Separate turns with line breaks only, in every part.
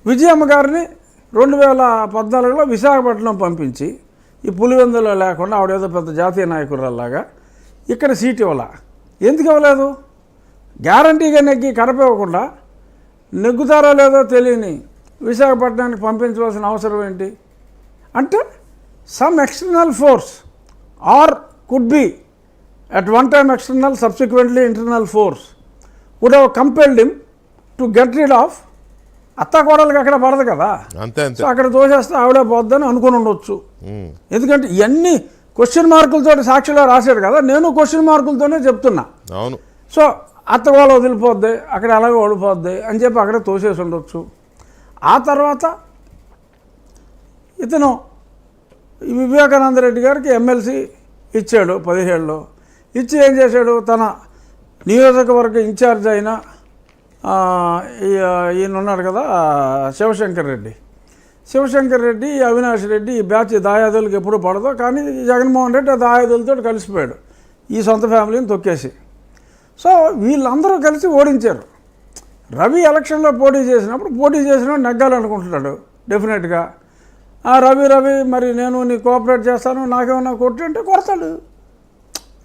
విజయమ్మ గారిని 2014లో విశాఖపట్నం పంపించి ఈ పులివెందులో లేకుండా ఆవిడేదో పెద్ద జాతీయ నాయకురాల్లాగా ఇక్కడ సీట్ ఇవ్వాల. ఎందుకు ఇవ్వలేదు? గ్యారంటీగా నెగ్గి కడప ఇవ్వకుండా నెగ్గుతారో లేదో తెలియని విశాఖపట్నానికి పంపించవలసిన అవసరం ఏంటి? అంటే some external force or could be at one time external subsequently internal force would have compelled him to get rid of. అత్తకోడలకి అక్కడ పడదు కదా, సో అక్కడ తోసేస్తే ఆవిడే పోద్దని అనుకుని ఉండొచ్చు. ఎందుకంటే ఇవన్నీ క్వశ్చన్ మార్కులతో సాక్షిలో రాశాడు కదా, నేను క్వశ్చన్ మార్కులతోనే చెప్తున్నా.
అవును.
సో అత్తగోళ వదిలిపోద్ది, అక్కడ ఎలాగో ఓడిపోద్ది అని చెప్పి అక్కడ తోసేసి ఉండొచ్చు. ఆ తర్వాత ఇతను వివేకానంద రెడ్డి గారికి ఎమ్మెల్సీ ఇచ్చాడు 17లో. ఇచ్చి ఏం చేశాడు? తన నియోజకవర్గ ఇన్ఛార్జ్ అయిన ఈయన ఉన్నాడు కదా శివశంకర్ రెడ్డి, అవినాష్ రెడ్డి ఈ బ్యాచ్ దాయాదులకు ఎప్పుడు పడదో, కానీ జగన్మోహన్ రెడ్డి ఆ దాయాదులతో కలిసిపోయాడు ఈ సొంత ఫ్యామిలీని తొక్కేసి. సో వీళ్ళందరూ కలిసి ఓడించారు. రవి ఎలక్షన్లో పోటీ చేసినప్పుడు నెగ్గాలనుకుంటున్నాడు డెఫినెట్గా. రవి మరి నేను నీ కోఆపరేట్ చేస్తాను, నాకేమన్నా కొట్టి అంటే కొడతాడు.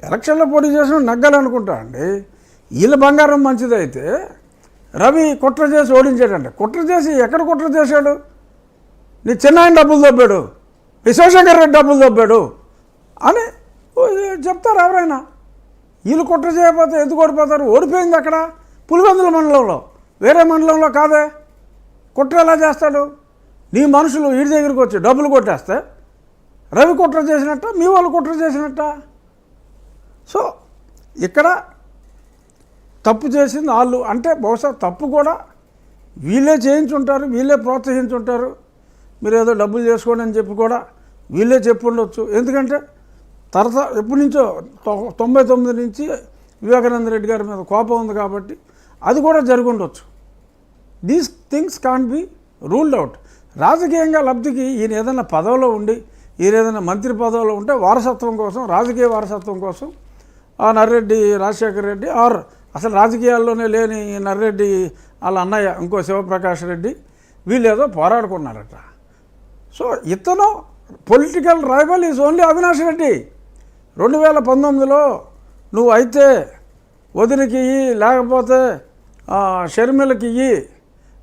ఎలక్షన్లో పోటీ చేసినప్పుడు నెగ్గాలనుకుంటా అండి. వీళ్ళ బంగారం మంచిదైతే రవి కుట్ర చేసి ఓడించాడంట. కుట్ర చేసి ఎక్కడ కుట్ర చేశాడు? నీ చిన్నాయన డబ్బులు దొబ్బాడు, నీ శివశంకర్ రెడ్డి డబ్బులు దొబ్బాడు అని చెప్తారు ఎవరైనా. వీళ్ళు కుట్ర చేయకపోతే ఎందుకు ఓడిపోతారు? ఓడిపోయింది అక్కడ పులివెందుల మండలంలో, వేరే మండలంలో కాదే. కుట్ర ఎలా చేస్తాడు? నీ మనుషులు వీడి దగ్గరికి వచ్చి డబ్బులు కొట్టేస్తే రవి కుట్ర చేసినట్ట, మీ వాళ్ళు కుట్ర చేసినట్ట. సో ఇక్కడ తప్పు చేసింది వాళ్ళు. అంటే బహుశా తప్పు కూడా వీళ్ళే చేయించుంటారు, వీళ్ళే ప్రోత్సహించుంటారు. మీరు ఏదో డబ్బులు చేసుకోండి అని చెప్పి కూడా వీళ్ళే చెప్పు ఉండొచ్చు. ఎందుకంటే ఎప్పటి నుంచో 99 నుంచి వివేకానంద రెడ్డి గారి మీద కోపం ఉంది కాబట్టి అది కూడా జరిగి ఉండొచ్చు. These things can't be ruled out. రాజకీయంగా లబ్ధికి ఈయన ఏదైనా పదవిలో ఉండి, ఈయన ఏదైనా మంత్రి పదవిలో ఉంటే వారసత్వం కోసం, రాజకీయ వారసత్వం కోసం ఆ నర్రెడ్డి రాజశేఖర రెడ్డి ఆర్ అసలు రాజకీయాల్లోనే లేని నర్రెడ్డి వాళ్ళ అన్నయ్య ఇంకో శివప్రకాష్ రెడ్డి వీళ్ళు ఏదో పోరాడుకున్నారట. సో ఇతను political rival is only Avinash Reddy. 2019లో నువ్వు అయితే వదినకి ఇయ్యి, లేకపోతే షర్మిలకి ఇయ్యి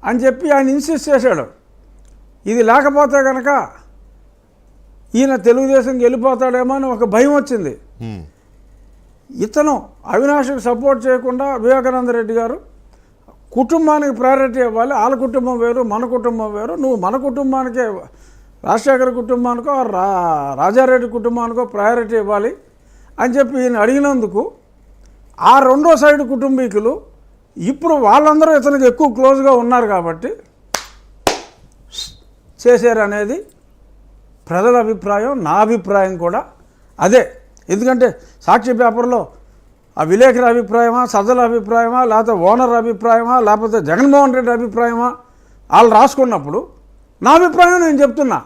అని చెప్పి ఆయన ఇన్సిస్ట్ చేశాడు. ఇది లేకపోతే కనుక ఈయన తెలుగుదేశంకి వెళ్ళిపోతాడేమో అని ఒక భయం వచ్చింది. ఇతను అవినాష్కి సపోర్ట్ చేయకుండా వివేకానంద రెడ్డి గారు కుటుంబానికి ప్రయారిటీ ఇవ్వాలి, వాళ్ళ కుటుంబం వేరు మన కుటుంబం వేరు, నువ్వు మన కుటుంబానికే రాజశేఖర కుటుంబానికో రాజారెడ్డి కుటుంబానికో ప్రయారిటీ ఇవ్వాలి అని చెప్పి ఈయన అడిగినందుకు ఆ రెండో సైడ్ కుటుంబీకులు ఇప్పుడు వాళ్ళందరూ ఇతనికి ఎక్కువ క్లోజ్గా ఉన్నారు కాబట్టి చేశారనేది ప్రజల అభిప్రాయం, నా అభిప్రాయం కూడా అదే. ఎందుకంటే సాక్షి పేపర్లో ఆ విలేకరి అభిప్రాయమా, సజ్జల అభిప్రాయమా, లేకపోతే ఓనర్ అభిప్రాయమా, లేకపోతే జగన్మోహన్ రెడ్డి అభిప్రాయమా వాళ్ళు రాసుకున్నప్పుడు నా అభిప్రాయం నేను చెప్తున్నా.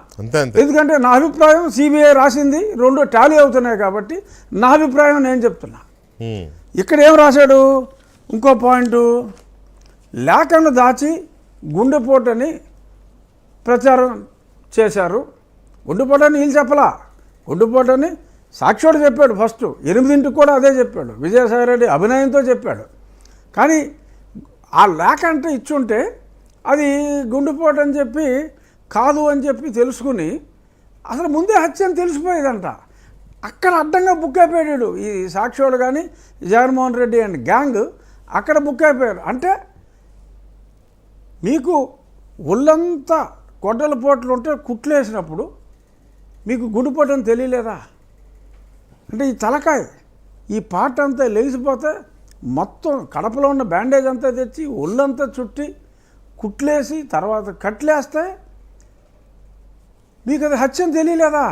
ఎందుకంటే నా అభిప్రాయం సిబిఐ రాసింది రెండు టాలీ అవుతున్నాయి కాబట్టి నా అభిప్రాయం నేను చెప్తున్నా. ఇక్కడ ఏం రాశాడు? ఇంకో పాయింట్, లేఖను దాచి గుండెపోటని ప్రచారం చేశారు. గుండెపోటని వీళ్ళు చెప్పలా, గుండెపోటని సాక్షివాడు చెప్పాడు. ఫస్ట్ 8ంటికి కూడా అదే చెప్పాడు, విజయసాయిరెడ్డి అభినయంతో చెప్పాడు. కానీ ఆ లేఖ అంటే ఇచ్చుంటే అది గుండెపోటు అని చెప్పి కాదు అని చెప్పి తెలుసుకుని అసలు ముందే హత్య అని తెలిసిపోయేదంట. అక్కడ అడ్డంగా బుక్ అయిపోయాడు ఈ సాక్షివాడు కానీ జగన్మోహన్ రెడ్డి అండ్ గ్యాంగ్ అక్కడ బుక్ అయిపోయారు. అంటే మీకు ఒళ్ళంతా గొడ్డల పోట్లు ఉంటే కుట్లేసినప్పుడు మీకు గుండెపోటు అని తెలియలేదా? అంటే ఈ తలకాయ ఈ పార్ట్ అంతా లెగిసిపోతే మొత్తం కడపలో ఉన్న బ్యాండేజ్ అంతా తెచ్చి ఒళ్ళంతా చుట్టి కుట్లేసి తర్వాత కట్లేస్తే మీకు అది హత్య అని తెలియలేదా?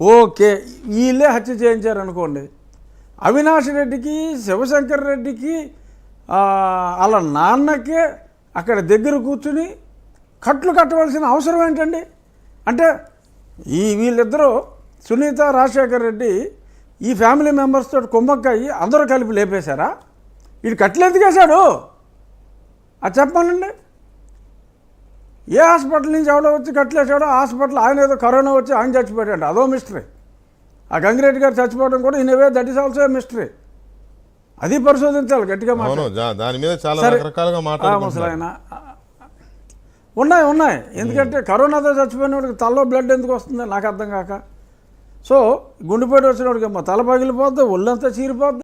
ఓకే, వీళ్ళే హత్య చేయించారనుకోండి. అవినాష్ రెడ్డికి, శివశంకర్ రెడ్డికి, వాళ్ళ నాన్నకే అక్కడ దగ్గర కూర్చుని కట్లు కట్టవలసిన అవసరం ఏంటండి? అంటే వీళ్ళిద్దరూ సునీత, రాజశేఖర్ రెడ్డి ఈ ఫ్యామిలీ మెంబర్స్ తోటి కుమ్మక్కయ్యి అందరూ కలిపి లేపేశారా? వీడు కట్లు ఎందుకు వేశాడు అది చెప్పానండి. ఏ హాస్పిటల్ నుంచి ఎవడో వచ్చి కట్లేసాడో హాస్పిటల్ ఆయన ఏదో కరోనా వచ్చి ఆయన చచ్చిపోయాడు, అదో మిస్టరీ. ఆ గంగిరెడ్డి గారు చచ్చిపోవడం కూడా in way that is also mystery. అది పరిశోధించాలి గట్టిగా
దాని మీద చాలా రకరకాలుగా
ముసలాయన ఉన్నాయి. ఎందుకంటే కరోనాతో చచ్చిపోయిన వాడికి తలలో బ్లడ్ ఎందుకు వస్తుందో నాకు అర్థం కాక. సో గుండెపోటు వచ్చిన వాడికి తల పగిలిపోద్ది, ఒళ్ళంతా చీరిపోద్ది.